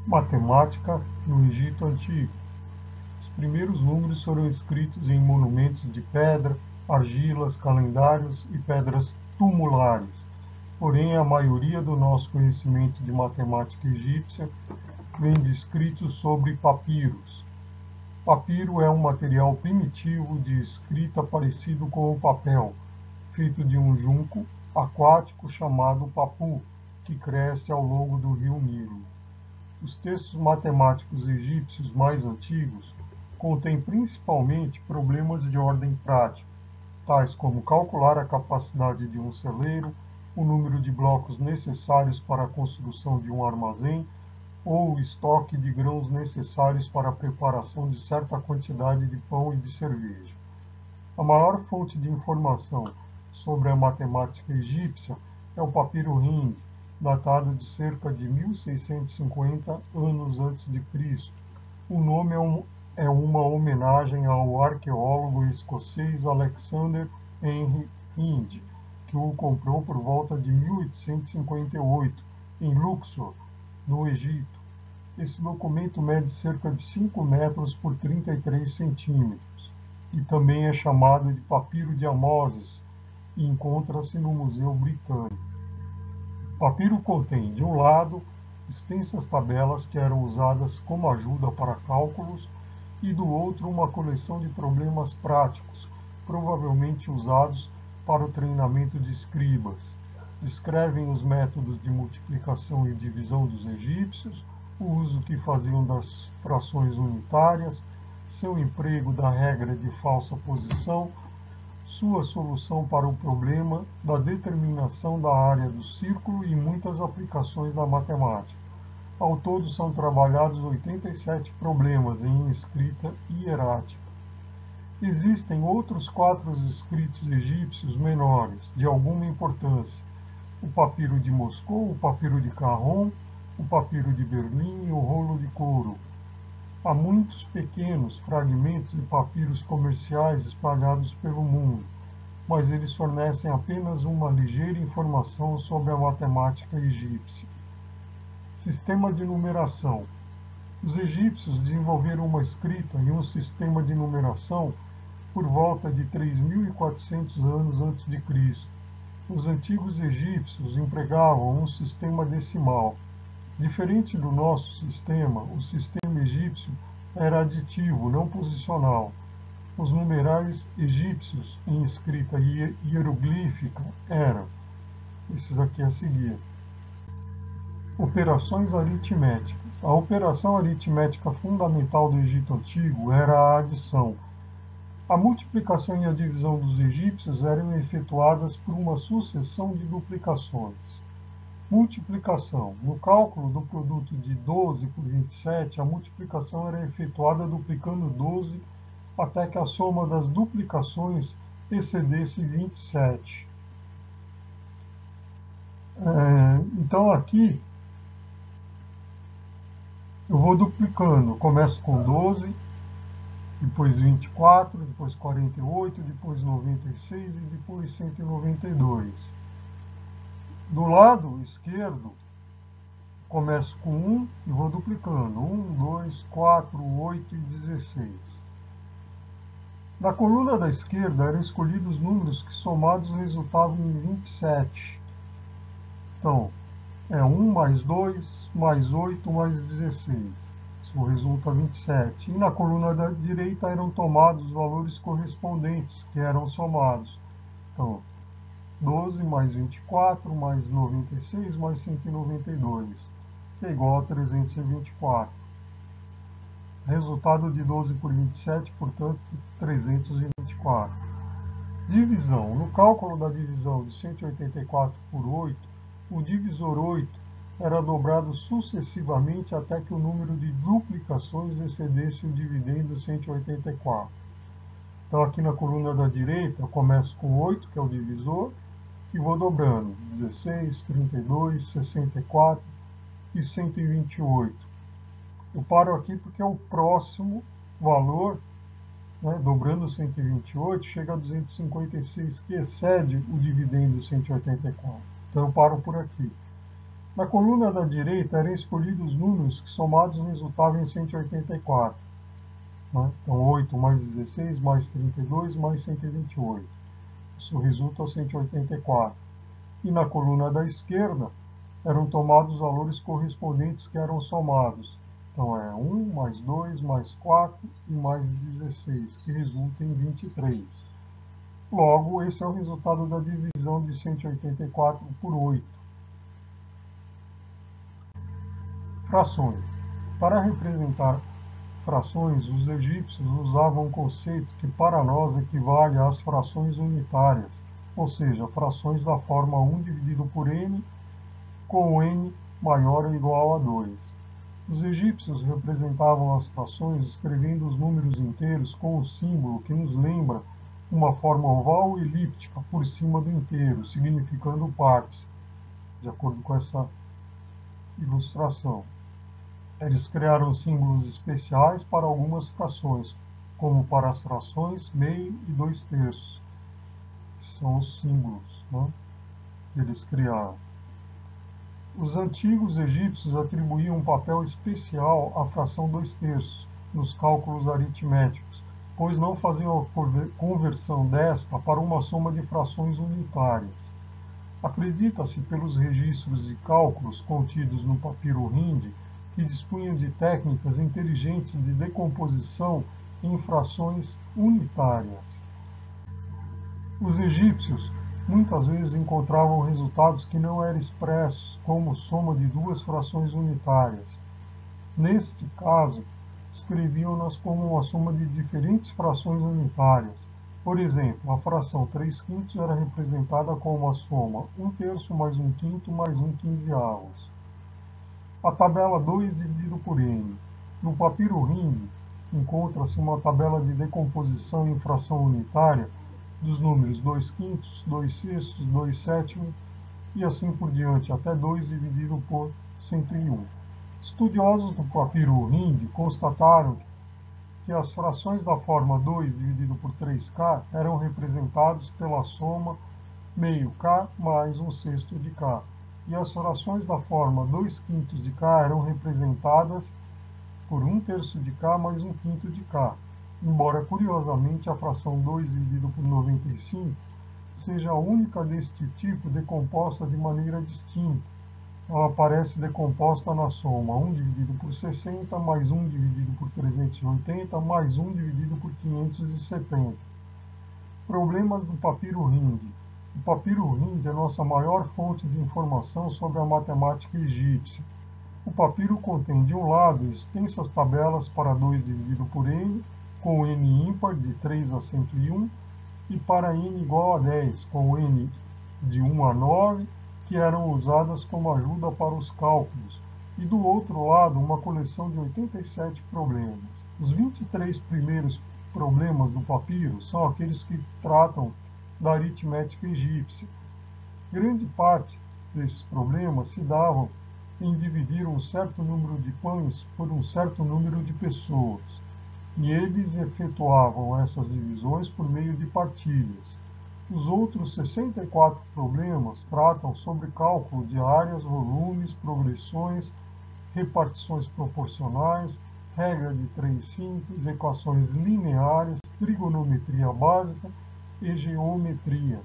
Matemática no Egito Antigo. Os primeiros números foram escritos em monumentos de pedra, argilas, calendários e pedras tumulares. Porém, a maioria do nosso conhecimento de matemática egípcia vem de escritos sobre papiros. Papiro é um material primitivo de escrita parecido com o papel, feito de um junco aquático chamado papu, que cresce ao longo do rio Nilo. Os textos matemáticos egípcios mais antigos contêm principalmente problemas de ordem prática, tais como calcular a capacidade de um celeiro, o número de blocos necessários para a construção de um armazém ou o estoque de grãos necessários para a preparação de certa quantidade de pão e de cerveja. A maior fonte de informação sobre a matemática egípcia é o papiro Hind, datado de cerca de 1650 anos antes de Cristo. O nome é uma homenagem ao arqueólogo escocês Alexander Henry Hind, que o comprou por volta de 1858, em Luxor, no Egito. Esse documento mede cerca de 5 metros por 33 centímetros e também é chamado de Papiro de Amoses e encontra-se no Museu Britânico. O papiro contém, de um lado, extensas tabelas que eram usadas como ajuda para cálculos e do outro uma coleção de problemas práticos, provavelmente usados para o treinamento de escribas. Descrevem os métodos de multiplicação e divisão dos egípcios, o uso que faziam das frações unitárias, seu emprego da regra de falsa posição, sua solução para o problema da determinação da área do círculo e muitas aplicações da matemática. Ao todo são trabalhados 87 problemas em escrita hierática. Existem outros 4 escritos egípcios menores, de alguma importância: o papiro de Moscou, o papiro de Carron, o papiro de Berlim e o rolo de couro. Há muitos pequenos fragmentos de papiros comerciais espalhados pelo mundo, mas eles fornecem apenas uma ligeira informação sobre a matemática egípcia. Sistema de numeração. Os egípcios desenvolveram uma escrita e um sistema de numeração por volta de 3.400 anos antes de Cristo. Os antigos egípcios empregavam um sistema decimal. Diferente do nosso sistema, o sistema egípcio era aditivo, não posicional. Os numerais egípcios em escrita hieroglífica eram esses aqui a seguir. Operações aritméticas. A operação aritmética fundamental do Egito Antigo era a adição. A multiplicação e a divisão dos egípcios eram efetuadas por uma sucessão de duplicações. Multiplicação. No cálculo do produto de 12 por 27, a multiplicação era efetuada duplicando 12 até que a soma das duplicações excedesse 27. Então aqui eu vou duplicando. Começo com 12, depois 24, depois 48, depois 96 e depois 192. Do lado esquerdo, começo com 1 e vou duplicando. 1, 2, 4, 8 e 16. Na coluna da esquerda eram escolhidos números que somados resultavam em 27. Então, é 1 mais 2 mais 8 mais 16. Isso resulta 27. E na coluna da direita eram tomados os valores correspondentes, que eram somados. Então, 12 mais 24 mais 96 mais 192, que é igual a 324. Resultado de 12 por 27, portanto, 324. Divisão. No cálculo da divisão de 184 por 8, o divisor 8 era dobrado sucessivamente até que o número de duplicações excedesse o dividendo 184. Então, aqui na coluna da direita, eu começo com 8, que é o divisor, e vou dobrando 16, 32, 64 e 128. Eu paro aqui porque é o próximo valor, né, dobrando 128, chega a 256, que excede o dividendo 184. Então eu paro por aqui. Na coluna da direita eram escolhidos números que somados resultavam em 184. Né? Então, 8 mais 16 mais 32 mais 128. Isso resulta 184. E na coluna da esquerda eram tomados os valores correspondentes que eram somados. Então, é 1 mais 2 mais 4 e mais 16, que resulta em 23. Logo, esse é o resultado da divisão de 184 por 8. Frações. Para representar frações, os egípcios usavam um conceito que para nós equivale às frações unitárias, ou seja, frações da forma 1 dividido por n, com n maior ou igual a 2. Os egípcios representavam as frações escrevendo os números inteiros com o símbolo que nos lembra uma forma oval ou elíptica por cima do inteiro, significando partes, de acordo com essa ilustração. Eles criaram símbolos especiais para algumas frações, como para as frações meio e 2/3, que são os símbolos, né, que eles criaram. Os antigos egípcios atribuíam um papel especial à fração 2/3 nos cálculos aritméticos, pois não faziam a conversão desta para uma soma de frações unitárias. Acredita-se, pelos registros e cálculos contidos no papiro Hindi, que dispunham de técnicas inteligentes de decomposição em frações unitárias. Os egípcios muitas vezes encontravam resultados que não eram expressos como soma de duas frações unitárias. Neste caso, escreviam-nas como uma soma de diferentes frações unitárias. Por exemplo, a fração 3/5 era representada como uma soma 1/3 mais 1/5 mais 1/15. A tabela 2 dividido por n. No papiro Hindi, encontra-se uma tabela de decomposição em fração unitária dos números 2/5, 2/6, 2/7 e assim por diante, até 2 dividido por 101. Estudiosos do papiro Hindi constataram que as frações da forma 2 dividido por 3k eram representados pela soma meio k mais 1/6 de k, e as frações da forma 2/5 de k eram representadas por 1/3 de k mais 1/5 de k, embora curiosamente a fração 2 dividido por 95 seja a única deste tipo decomposta de maneira distinta. Ela aparece decomposta na soma 1 dividido por 60 mais 1 dividido por 380 mais 1 dividido por 570. Problemas do papiro Hindi. O papiro Hindi é a nossa maior fonte de informação sobre a matemática egípcia. O papiro contém, de um lado, extensas tabelas para 2 dividido por n, com n ímpar de 3 a 101, e para n igual a 10, com n de 1 a 9, que eram usadas como ajuda para os cálculos, e do outro lado uma coleção de 87 problemas. Os 23 primeiros problemas do papiro são aqueles que tratam da aritmética egípcia. Grande parte desses problemas se davam em dividir um certo número de pães por um certo número de pessoas, e eles efetuavam essas divisões por meio de partilhas. Os outros 64 problemas tratam sobre cálculo de áreas, volumes, progressões, repartições proporcionais, regra de 3 simples, equações lineares, trigonometria básica e geometria.